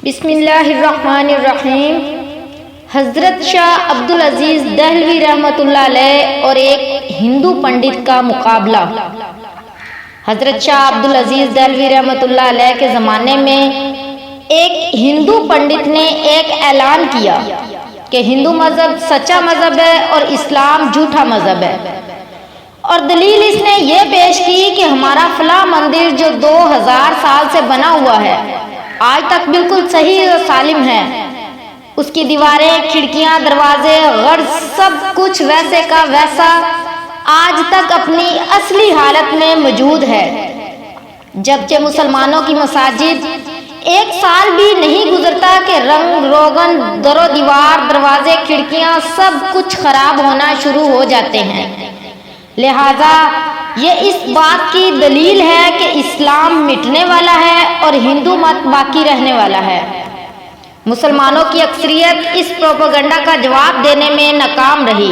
بسم اللہ الرحمن الرحیم۔ حضرت شاہ عبدالعزیز دہلوی رحمۃ اللہ علیہ اور ایک ہندو پنڈت کا مقابلہ۔ حضرت شاہ عبدالعزیز دہلوی رحمۃ اللہ علیہ کے زمانے میں ایک ہندو پنڈت نے ایک اعلان کیا کہ ہندو مذہب سچا مذہب ہے اور اسلام جھوٹا مذہب ہے، اور دلیل اس نے یہ پیش کی کہ ہمارا فلاں مندر جو 2000 سال سے بنا ہوا ہے آج تک بالکل صحیح اور سالم ہے، اس کی دیواریں، کھڑکیاں، دروازے، غرض سب کچھ ویسے کا ویسا آج تک اپنی اصلی حالت میں موجود ہے، جبکہ مسلمانوں کی مساجد ایک سال بھی نہیں گزرتا کہ رنگ روگن، در و دیوار، دروازے، کھڑکیاں سب کچھ خراب ہونا شروع ہو جاتے ہیں۔ لہذا یہ اس بات کی دلیل ہے کہ اسلام مٹنے والا ہے اور ہندو مت باقی رہنے والا ہے۔ مسلمانوں کی اکثریت اس پروپیگنڈا کا جواب دینے میں ناکام رہی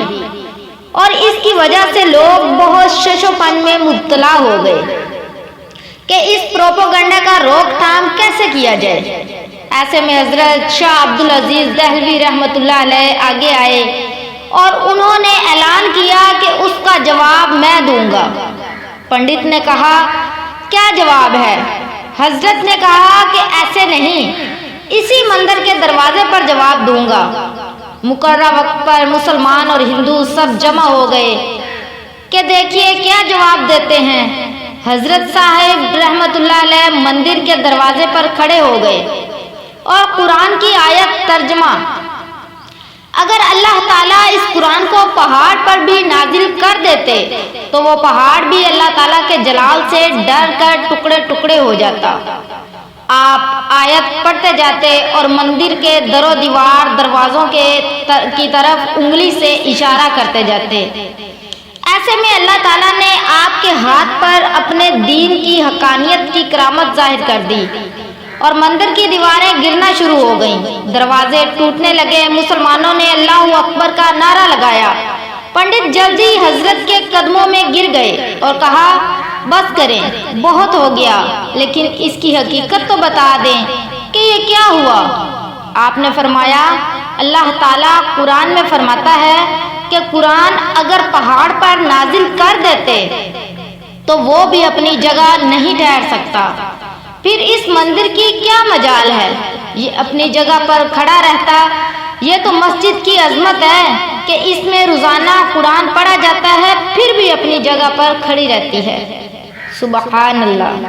اور اس کی وجہ سے لوگ بہت شش و پنج میں مبتلا ہو گئے کہ اس پروپیگنڈا کا روک تھام کیسے کیا جائے۔ ایسے میں حضرت شاہ عبدالعزیز دہلوی رحمۃ اللہ علیہ آگے آئے اور انہوں نے اعلان کیا کہ اس کا جواب میں دوں گا۔ پنڈت نے کہا، کیا جواب ہے؟ حضرت نے کہا کہ ایسے نہیں، اسی مندر کے دروازے پر جواب دوں گا۔ مقررہ وقت پر مسلمان اور ہندو سب جمع ہو گئے کہ دیکھیے کیا جواب دیتے ہیں۔ حضرت صاحب رحمۃ اللہ علیہ مندر کے دروازے پر کھڑے ہو گئے اور قرآن کی آیت ترجمہ، اگر اللہ تعالیٰ اس قرآن کو پہاڑ پر بھی نازل کر دیتے تو وہ پہاڑ بھی اللہ تعالیٰ کے جلال سے ڈر کر ٹکڑے ٹکڑے ہو جاتا۔ آپ آیت پڑھتے جاتے اور مندر کے در و دیوار، دروازوں کی طرف انگلی سے اشارہ کرتے جاتے۔ ایسے میں اللہ تعالیٰ نے آپ کے ہاتھ پر اپنے دین کی حقانیت کی کرامت ظاہر کر دی اور مندر کی دیواریں گرنا شروع ہو گئیں، دروازے ٹوٹنے لگے۔ مسلمانوں نے اللہ اکبر کا نعرہ لگایا۔ پنڈت جلدی حضرت کے قدموں میں گر گئے اور کہا، بس کریں، بہت ہو گیا، لیکن اس کی حقیقت تو بتا دیں کہ یہ کیا ہوا۔ آپ نے فرمایا، اللہ تعالیٰ قرآن میں فرماتا ہے کہ قرآن اگر پہاڑ پر نازل کر دیتے تو وہ بھی اپنی جگہ نہیں ٹھہر سکتا، پھر اس مندر کی کیا مجال ہے، یہ اپنی جگہ پر کھڑا رہتا۔ یہ تو مسجد کی عظمت ہے کہ اس میں روزانہ قرآن پڑھا جاتا ہے، پھر بھی اپنی جگہ پر کھڑی رہتی ہے۔ سبحان اللہ۔